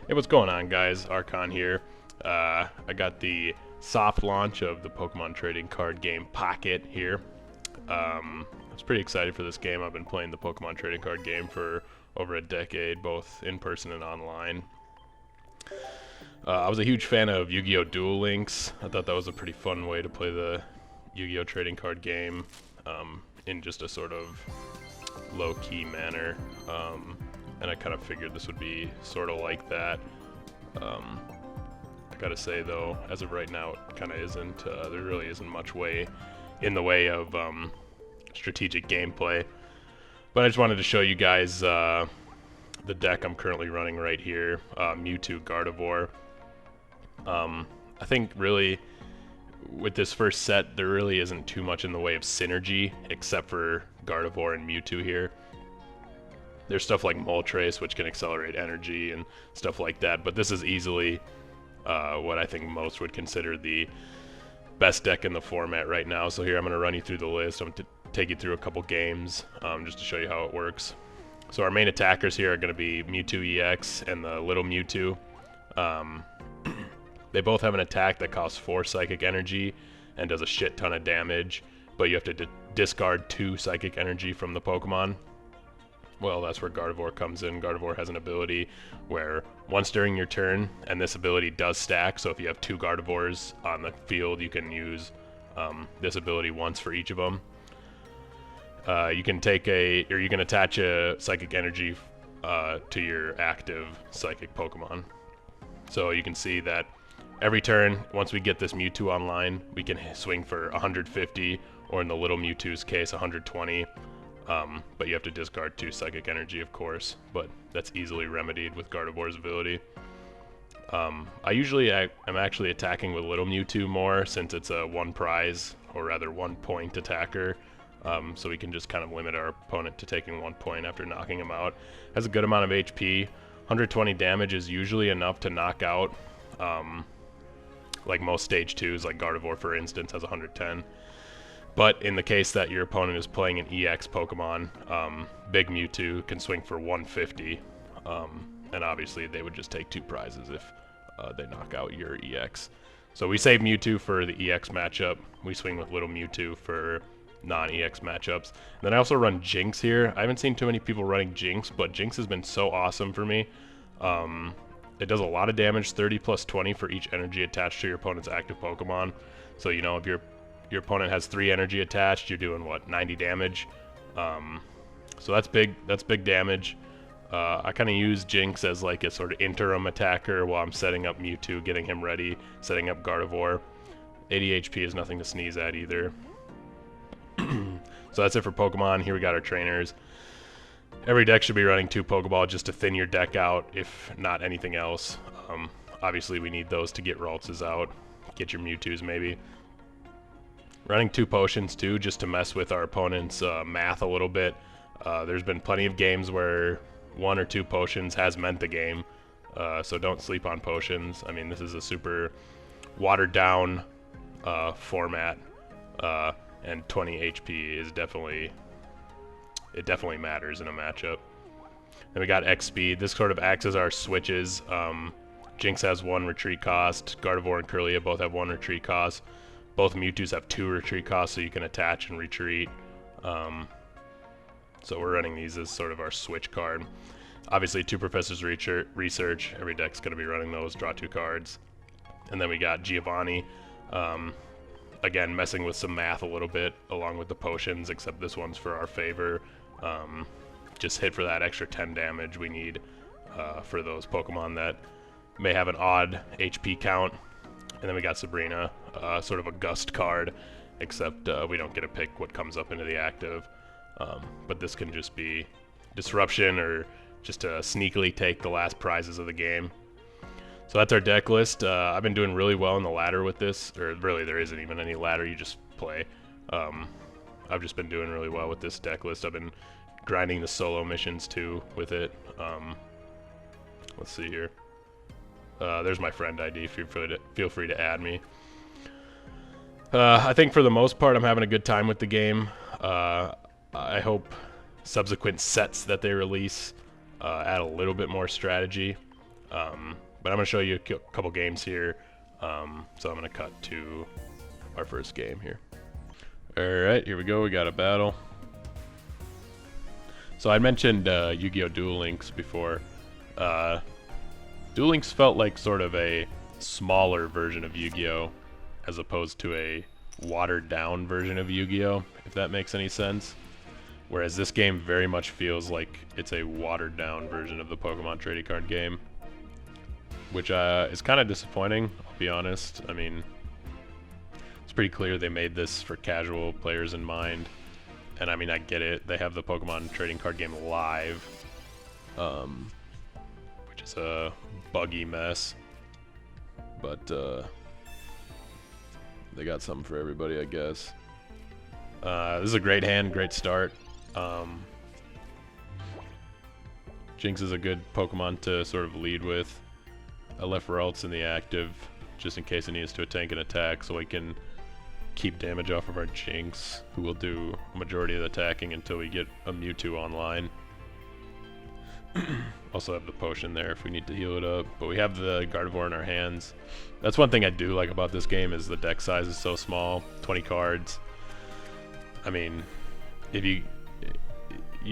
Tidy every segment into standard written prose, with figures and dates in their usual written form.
Hey, what's going on, guys? Archon here. I got the soft launch of the Pokemon trading card game Pocket here. I was pretty excited for this game. I've been playing the Pokemon trading card game for over a decade, both in person and online. I was a huge fan of Yu-Gi-Oh! Duel Links. I thought that was a pretty fun way to play the Yu-Gi-Oh! Trading card game in just a sort of low-key manner. And I kind of figured this would be sort of like that. I gotta say though, as of right now, it kind of isn't. There really isn't much in the way of strategic gameplay. But I just wanted to show you guys the deck I'm currently running right here, Mewtwo Gardevoir. I think really with this first set, there really isn't too much in the way of synergy, except for Gardevoir and Mewtwo here. There's stuff like Moltres, which can accelerate energy and stuff like that, but this is easily what I think most would consider the best deck in the format right now. So here I'm going to run you through the list. I'm going to take you through a couple games just to show you how it works. So our main attackers here are going to be Mewtwo Ex and the little Mewtwo. They both have an attack that costs 4 psychic energy and does a shit ton of damage, but you have to discard 2 psychic energy from the Pokemon. Well, that's where Gardevoir comes in. Gardevoir has an ability where once during your turn, and this ability does stack, so if you have 2 Gardevoirs on the field, you can use this ability once for each of them. You can attach a psychic energy to your active psychic Pokemon. So you can see that every turn, once we get this Mewtwo online, we can swing for 150, or in the little Mewtwo's case, 120. But you have to discard 2 psychic energy, of course, but that's easily remedied with Gardevoir's ability. I usually am actually attacking with little Mewtwo more, since it's a 1 prize, or rather 1 point attacker, so we can just kind of limit our opponent to taking 1 point after knocking him out. Has a good amount of HP. 120 damage is usually enough to knock out, like most stage 2s, like Gardevoir for instance has 110. But in the case that your opponent is playing an EX Pokemon, Big Mewtwo can swing for 150, and obviously they would just take 2 prizes if they knock out your EX. So we save Mewtwo for the EX matchup. We swing with little Mewtwo for non-EX matchups. And then I also run Jynx here. I haven't seen too many people running Jynx, but Jynx has been so awesome for me. It does a lot of damage, 30 plus 20 for each energy attached to your opponent's active Pokemon. So, you know, if your opponent has 3 energy attached, you're doing what, 90 damage. So that's big damage. I kind of use Jynx as like a sort of interim attacker while I'm setting up Mewtwo, getting him ready, setting up Gardevoir. 80 HP is nothing to sneeze at either. So that's it for Pokemon. Here we got our trainers. Every deck should be running 2 Pokeball just to thin your deck out, if not anything else. Obviously we need those to get Ralts out, get your Mewtwo's maybe. Running 2 potions too, just to mess with our opponent's math a little bit. There's been plenty of games where 1 or 2 potions has meant the game, so don't sleep on potions. I mean, this is a super watered down format, and 20 HP is definitely matters in a matchup. Then we got X speed. This sort of acts as our switches. Jynx has 1 retreat cost. Gardevoir and Kirlia both have 1 retreat cost. Both Mewtwo's have 2 retreat costs, so you can attach and retreat. So we're running these as sort of our switch card. Obviously, 2 Professor's Research. Every deck's going to be running those. Draw 2 cards. And then we got Giovanni. Again, messing with some math a little bit, along with the potions, except this one's for our favor. Just hit for that extra 10 damage we need for those Pokemon that may have an odd HP count. And then we got Sabrina, sort of a gust card, except we don't get to pick what comes up into the active. But this can just be disruption or just to sneakily take the last prizes of the game. So that's our deck list. I've been doing really well in the ladder with this, or really there isn't even any ladder, you just play. I've just been doing really well with this deck list. I've been grinding the solo missions too with it. Let's see here. There's my friend ID, feel free to add me. I think for the most part I'm having a good time with the game. I hope subsequent sets that they release add a little bit more strategy. But I'm going to show you a couple games here. So I'm going to cut to our first game here. Alright, here we go. We got a battle. So I mentioned Yu-Gi-Oh! Duel Links before. Duel Links felt like sort of a smaller version of Yu-Gi-Oh! As opposed to a watered-down version of Yu-Gi-Oh!, if that makes any sense. Whereas this game very much feels like it's a watered-down version of the Pokemon trading card game. Which is kind of disappointing, I'll be honest. I mean, it's pretty clear they made this for casual players in mind. And I mean, I get it. They have the Pokemon trading card game live. Which is a buggy mess. But they got something for everybody, I guess. This is a great hand, great start. Jynx is a good Pokemon to sort of lead with. I left Ralts in the active just in case it needs to tank an attack so we can keep damage off of our Jynx, who will do a majority of the attacking until we get a Mewtwo online. Also have the potion there if we need to heal it up, but we have the Gardevoir in our hands. That's one thing I do like about this game is the deck size is so small, 20 cards. I mean, if you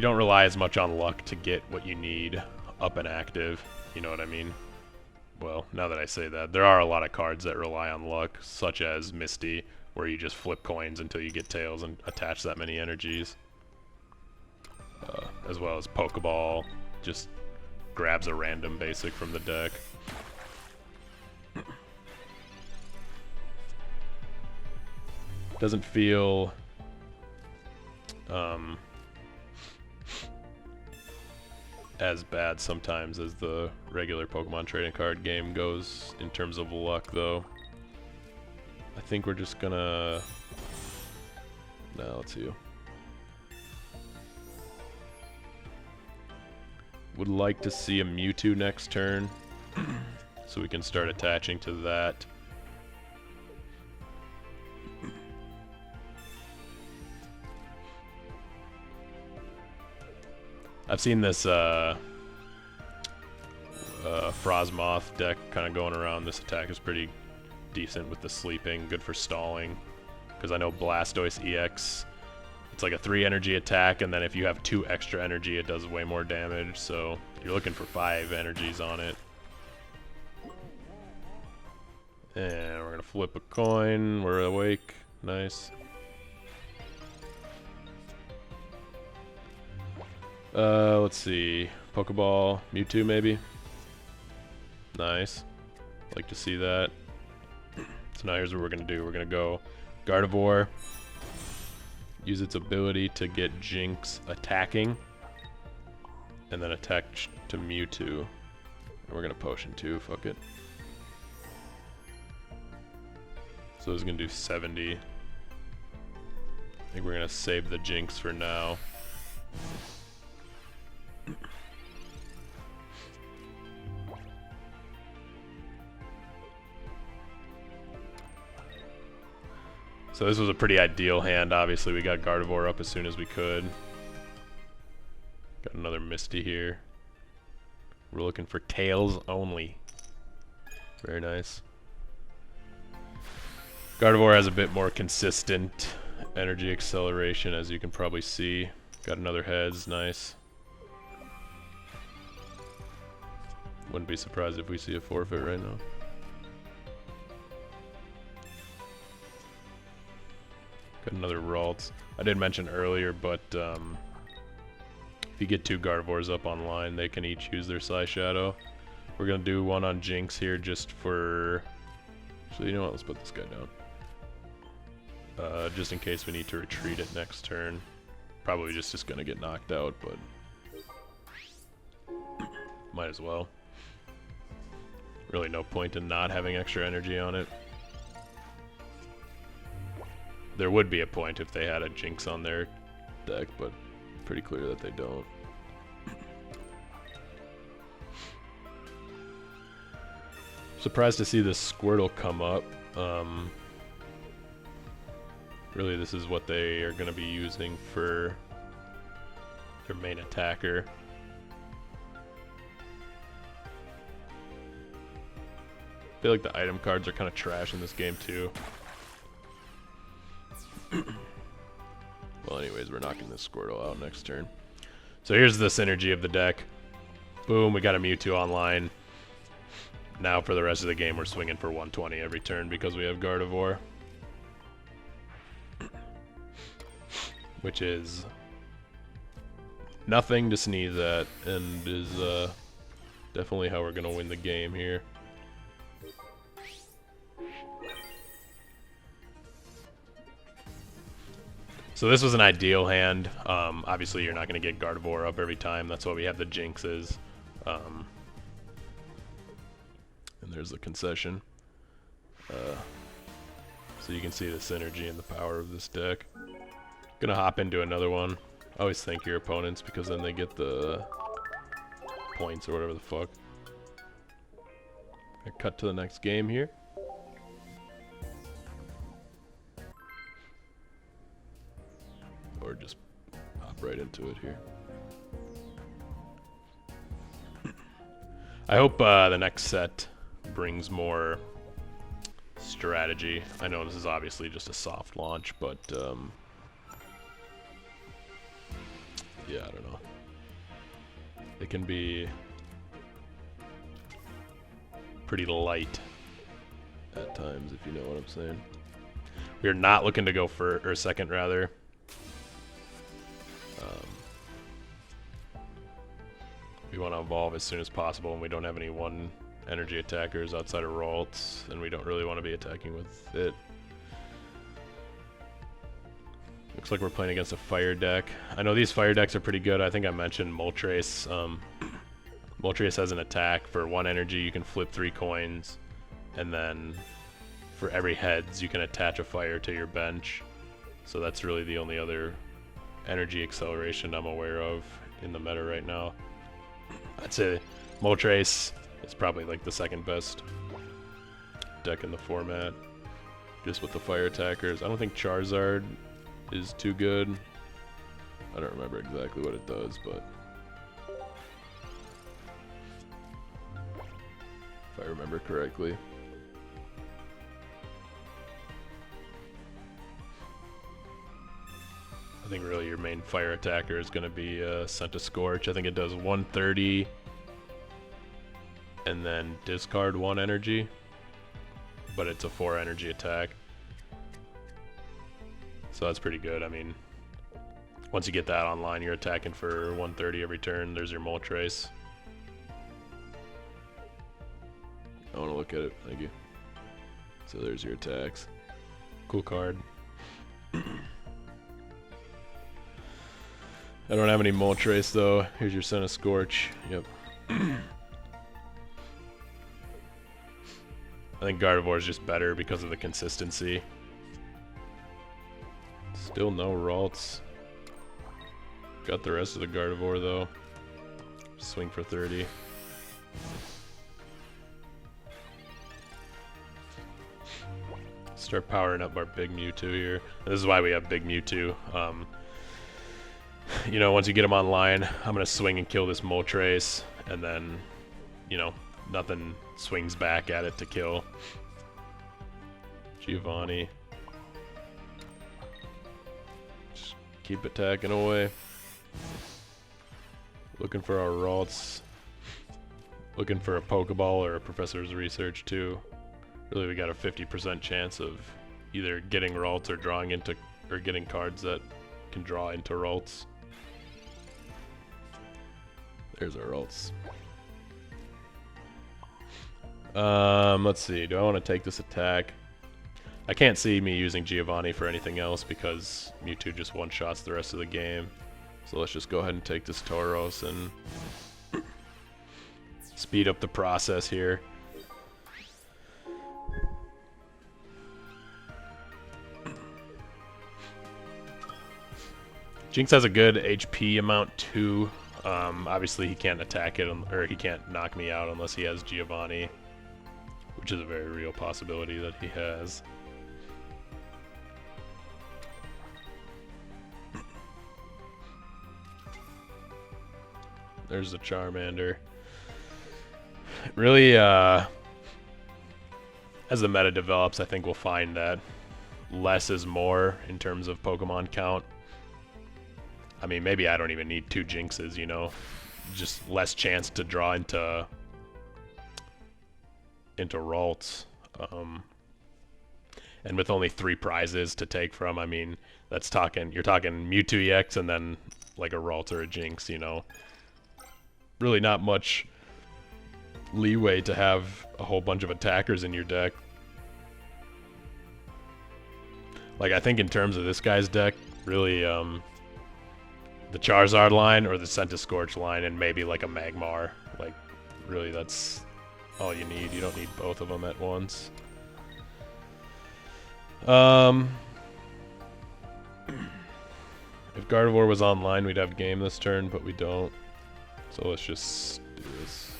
don't rely as much on luck to get what you need up and active, you know what I mean? Well, now that I say that, there are a lot of cards that rely on luck, such as Misty, where you just flip coins until you get tails and attach that many energies. As well as Pokeball, just grabs a random basic from the deck. Doesn't feel as bad sometimes as the regular Pokemon trading card game goes in terms of luck, though. I think we're just gonna... let's see. Would like to see a Mewtwo next turn, so we can start attaching to that. I've seen this Frostmoth deck kind of going around. This attack is pretty decent with the sleeping, good for stalling. Because I know Blastoise EX, it's like a 3 energy attack, and then if you have 2 extra energy, it does way more damage. So you're looking for 5 energies on it. And we're gonna flip a coin. We're awake. Nice. Let's see. Pokeball, Mewtwo maybe. Nice. Like to see that. So now here's what we're gonna do. We're gonna go Gardevoir. Use its ability to get Jynx attacking. And then attack to Mewtwo. And we're gonna potion too, fuck it. So it's gonna do 70. I think we're gonna save the Jynx for now. So this was a pretty ideal hand. Obviously, we got Gardevoir up as soon as we could. Got another Misty here. We're looking for tails only. Very nice. Gardevoir has a bit more consistent energy acceleration, as you can probably see. Got another heads, nice. Wouldn't be surprised if we see a forfeit right now. Got another Ralts. I did mention earlier, but if you get 2 Gardevoirs up online, they can each use their Psy Shadow. We're gonna do one on Jynx here just for... So you know what, let's put this guy down. Just in case we need to retreat it next turn. Probably just gonna get knocked out, but... might as well. Really no point in not having extra energy on it. There would be a point if they had a Jynx on their deck, but pretty clear that they don't. Surprised to see this Squirtle come up. Really, this is what they are going to be using for their main attacker. I feel like the item cards are kind of trash in this game too. Well, anyways, we're knocking this Squirtle out next turn. So here's the synergy of the deck. Boom, we got a Mewtwo online. Now for the rest of the game, we're swinging for 120 every turn because we have Gardevoir. Which is nothing to sneeze at, and is definitely how we're going to win the game here. So this was an ideal hand. Obviously, you're not going to get Gardevoir up every time. That's why we have the Jynxes. And there's the concession. So you can see the synergy and the power of this deck. Gonna hop into another one. Always thank your opponents because then they get the points or whatever the fuck. Gonna cut to the next game here. Or just hop right into it here. I hope the next set brings more strategy. I know this is obviously just a soft launch, but yeah, I don't know. It can be pretty light at times, if you know what I'm saying. We're not looking to go for or second, rather. We want to evolve as soon as possible, and we don't have any one energy attackers outside of Ralts, and we don't really want to be attacking with it. Looks like we're playing against a fire deck. I know these fire decks are pretty good. I think I mentioned Moltres. Moltres has an attack. For 1 energy, you can flip 3 coins, and then for every heads, you can attach a fire to your bench. So that's really the only other energy acceleration I'm aware of in the meta right now. I'd say Moltres is probably like the second best deck in the format, just with the fire attackers. I don't think Charizard is too good. I don't remember exactly what it does, but if I remember correctly. I think really your main fire attacker is going to be Scorch. I think it does 130 and then discard 1 energy, but it's a 4 energy attack. So that's pretty good. I mean, once you get that online, you're attacking for 130 every turn. There's your Moltres. I want to look at it. Thank you. So there's your attacks. Cool card. I don't have any Moltres though. Here's your Scorch. Yep. I think Gardevoir is just better because of the consistency. Still no Ralts. Got the rest of the Gardevoir though. Swing for 30. Start powering up our big Mewtwo here. And this is why we have big Mewtwo. You know, once you get him online, I'm going to swing and kill this Moltres, and then, you know, nothing swings back at it to kill. Giovanni. Just keep attacking away. Looking for our Ralts. Looking for a Pokeball or a Professor's Research too. Really, we got a 50% chance of either getting Ralts or drawing into, or getting cards that can draw into Ralts. There's our Ralts. Let's see. Do I want to take this attack? I can't see me using Giovanni for anything else because Mewtwo just one-shots the rest of the game. So let's just go ahead and take this Tauros and speed up the process here. Jynx has a good HP amount too. Obviously he can't attack it, or he can't knock me out unless he has Giovanni, which is a very real possibility that he has. There's the Charmander. Really, as the meta develops, I think we'll find that less is more in terms of Pokemon count. I mean, maybe I don't even need 2 Jynxes, you know? Just less chance to draw into Ralts. And with only 3 prizes to take from, I mean, you're talking Mewtwo Ex and then like a Ralts or a Jynx, you know? Really not much leeway to have a whole bunch of attackers in your deck. Like, I think in terms of this guy's deck, really, the Charizard line or the Centiskorch line and maybe like a Magmar. Like, really, that's all you need. You don't need both of them at once. If Gardevoir was online, we'd have game this turn, but we don't. So let's just do this.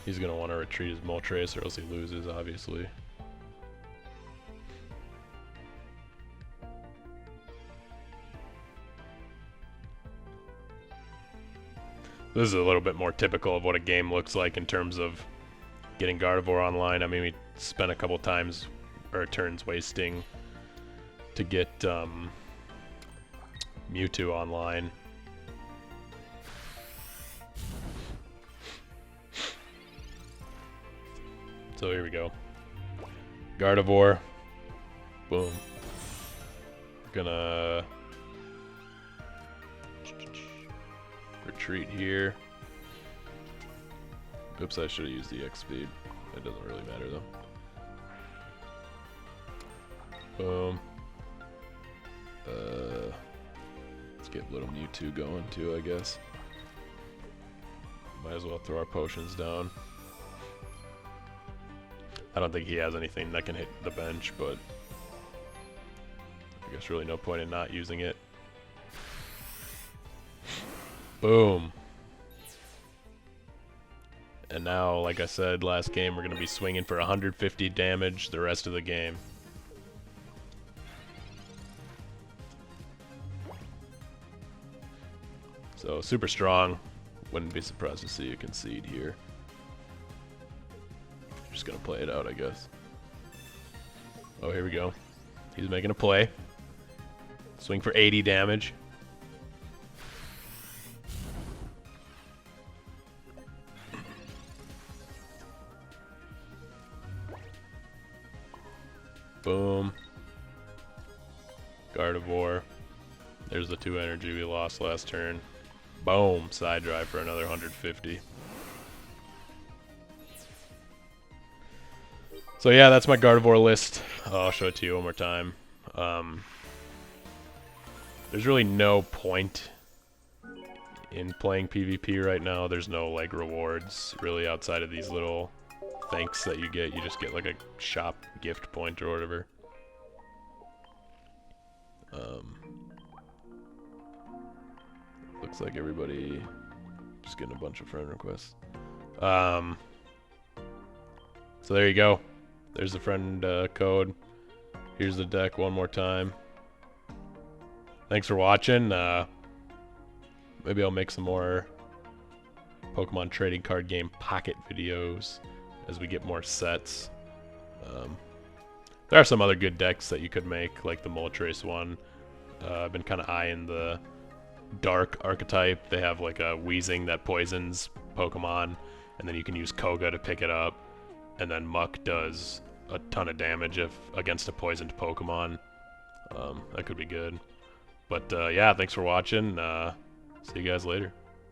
He's gonna want to retreat his Moltres or else he loses, obviously. This is a little bit more typical of what a game looks like in terms of getting Gardevoir online. I mean, we spent a couple times or turns wasting to get Mewtwo online. So here we go. Gardevoir. Boom. Gonna retreat here. Oops, I should have used the X speed. It doesn't really matter though. Boom. Let's get little Mewtwo going too, I guess. Might as well throw our potions down. I don't think he has anything that can hit the bench, but I guess really no point in not using it. Boom. And now, like I said last game, we're going to be swinging for 150 damage the rest of the game. So, super strong. Wouldn't be surprised to see a concede here. Just gonna play it out, I guess. Oh, here we go. He's making a play. Swing for 80 damage. Boom. Gardevoir. There's the 2 energy we lost last turn. Boom. Side drive for another 150. So yeah, that's my Gardevoir list. I'll show it to you one more time. There's really no point in playing PvP right now. There's no like rewards really outside of these little thanks that you get. You just get like a shop gift point or whatever. Looks like everybody just getting a bunch of friend requests. So there you go. There's the friend code. Here's the deck one more time. Thanks for watching. Maybe I'll make some more Pokemon trading card game pocket videos as we get more sets. There are some other good decks that you could make, like the Moltres one. I've been kind of eyeing the Dark archetype. They have like a Weezing that poisons Pokemon, and then you can use Koga to pick it up. And then Muck does a ton of damage against a poisoned Pokemon. That could be good. But yeah, thanks for watching. See you guys later.